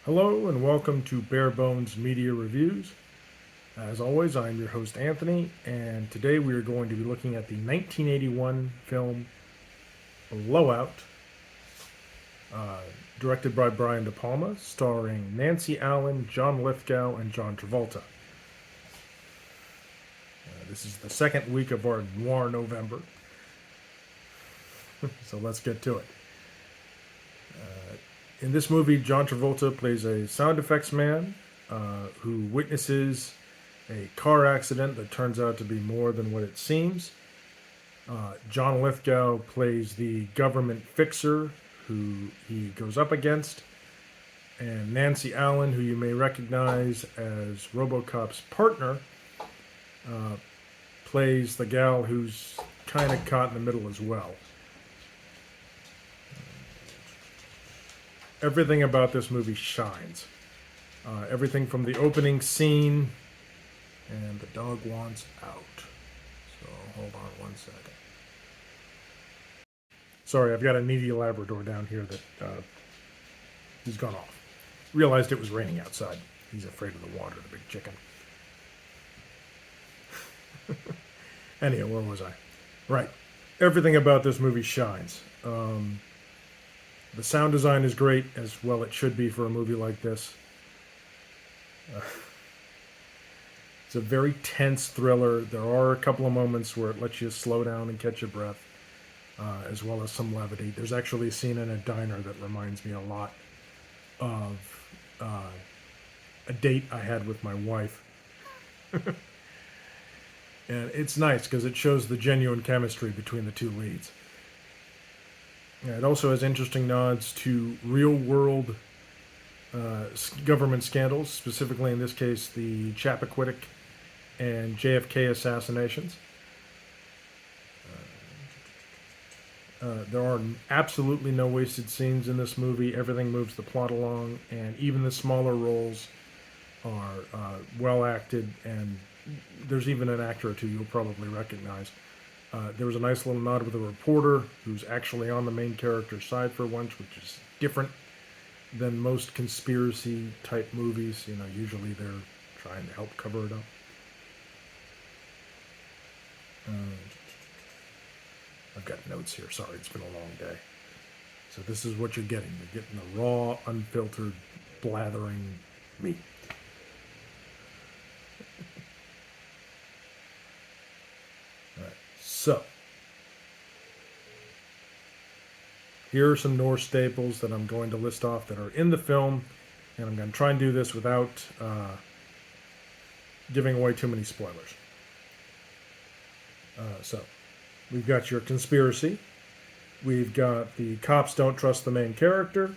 Hello and welcome to Bare Bones Media Reviews. As always, I'm your host Anthony, and today we are going to be looking at the 1981 film Blowout, uh, directed by Brian De Palma, starring Nancy Allen, John Lithgow, and John Travolta. This is the second week of our Noir November, so let's get to it. In this movie, John Travolta plays a sound effects man who witnesses a car accident that turns out to be more than what it seems. John Lithgow plays the government fixer who he goes up against. And Nancy Allen, who you may recognize as RoboCop's partner, plays the gal who's kind of caught in the middle as well. Everything about this movie shines. Everything from the opening scene, and the dog wants out. So hold on one second. Sorry, I've got a needy Labrador down here that he's gone off. Realized it was raining outside. He's afraid of the water, the big chicken. Anyhow, where was I? Right. Everything about this movie shines. The sound design is great, as well it should be for a movie like this. It's a very tense thriller. There are a couple of moments where it lets you slow down and catch your breath, as well as some levity. There's actually a scene in a diner that reminds me a lot of a date I had with my wife. And it's nice because it shows the genuine chemistry between the two leads. It also has interesting nods to real-world government scandals, specifically in this case the Chappaquiddick and JFK assassinations. There are absolutely no wasted scenes in this movie. Everything moves the plot along, and even the smaller roles are well acted, and there's even an actor or two you'll probably recognize. There was a nice little nod with a reporter who's actually on the main character's side for once, which is different than most conspiracy type movies. You know, usually they're trying to help cover it up. I've got notes here. Sorry, it's been a long day. So this is what you're getting. You're getting the raw, unfiltered, blathering meat. So, here are some Norse staples that I'm going to list off that are in the film, and I'm going to try and do this without giving away too many spoilers. So, we've got your conspiracy. We've got the cops don't trust the main character.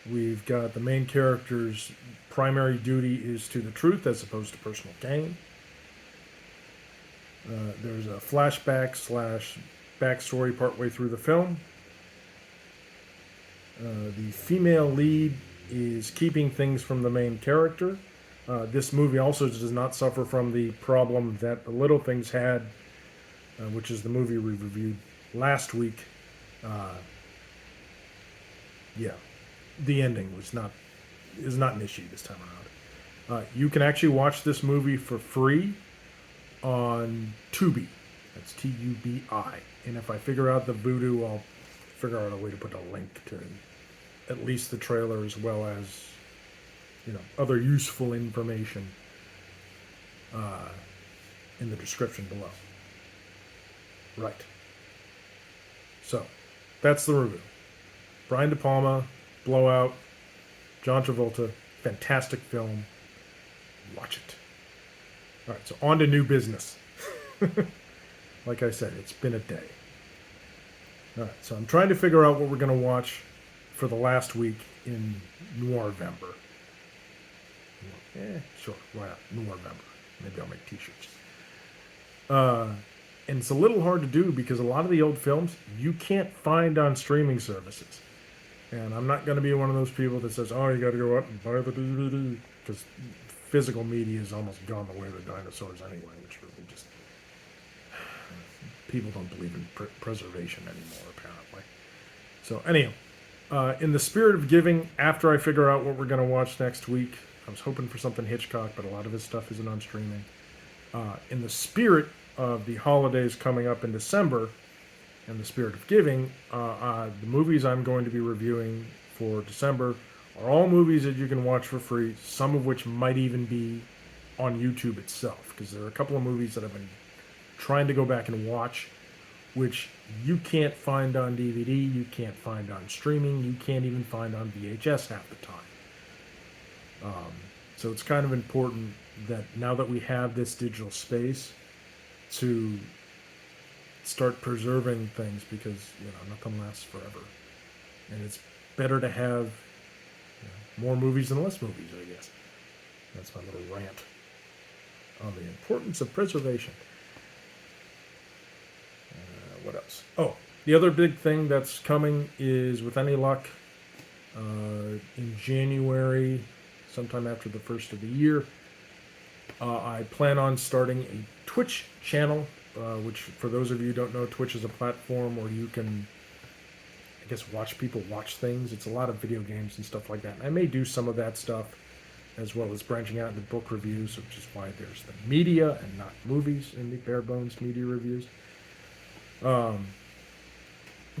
We've got the main character's primary duty is to the truth as opposed to personal gain. There's a flashback / backstory partway through the film. The female lead is keeping things from the main character. This movie also does not suffer from the problem that The Little Things had, which is the movie we reviewed last week. The ending is not an issue this time around. You can actually watch this movie for free on Tubi. That's Tubi. And if I figure out the voodoo, I'll figure out a way to put a link to at least the trailer as well as, other useful information in the description below. Right. So, that's the review. Brian De Palma, Blowout, John Travolta, fantastic film. Watch it. All right, so on to new business. Like I said, it's been a day. All right, so I'm trying to figure out what we're going to watch for the last week in Noirvember. Sure, why not? Noirvember. Maybe I'll make t-shirts. And it's a little hard to do because a lot of the old films you can't find on streaming services. And I'm not going to be one of those people that says, oh, you got to go out and buy the DVD, because physical media has almost gone the way of the dinosaurs anyway, which really just... People don't believe in preservation anymore, apparently. So, anyhow, In the spirit of giving, after I figure out what we're going to watch next week, I was hoping for something Hitchcock, but a lot of his stuff isn't on streaming. In the spirit of the holidays coming up in December, in the spirit of giving, the movies I'm going to be reviewing for December are all movies that you can watch for free, some of which might even be on YouTube itself, because there are a couple of movies that I've been trying to go back and watch, which you can't find on DVD, you can't find on streaming, you can't even find on VHS half the time. So it's kind of important that now that we have this digital space to start preserving things, because nothing lasts forever, and it's better to have more movies than less movies, I guess. That's my little rant on the importance of preservation. What else? Oh, the other big thing that's coming is, with any luck, in January, sometime after the first of the year, I plan on starting a Twitch channel, which, for those of you who don't know, Twitch is a platform where you can, I guess, watch people watch things. It's a lot of video games and stuff like that. And I may do some of that stuff, as well as branching out into book reviews, which is why there's the media and not movies in the bare bones media reviews.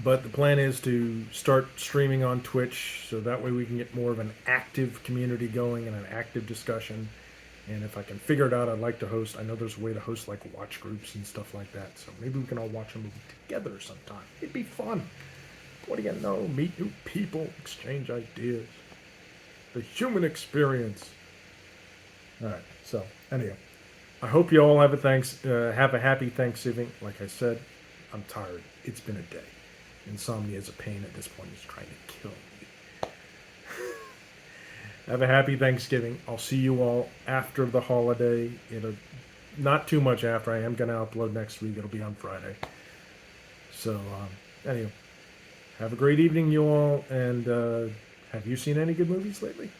But the plan is to start streaming on Twitch, so that way we can get more of an active community going and an active discussion. And if I can figure it out, I'd like to host. I know there's a way to host like watch groups and stuff like that, so maybe we can all watch a movie together sometime. It'd be fun. What do you know? Meet new people, exchange ideas. The human experience. All right. So anyway, I hope you all have a happy Thanksgiving. Like I said, I'm tired. It's been a day. Insomnia is a pain at this point. It's trying to kill me. Have a happy Thanksgiving. I'll see you all after the holiday. Not too much after. I am going to upload next week. It'll be on Friday. So, anyway, have a great evening, you all. And have you seen any good movies lately?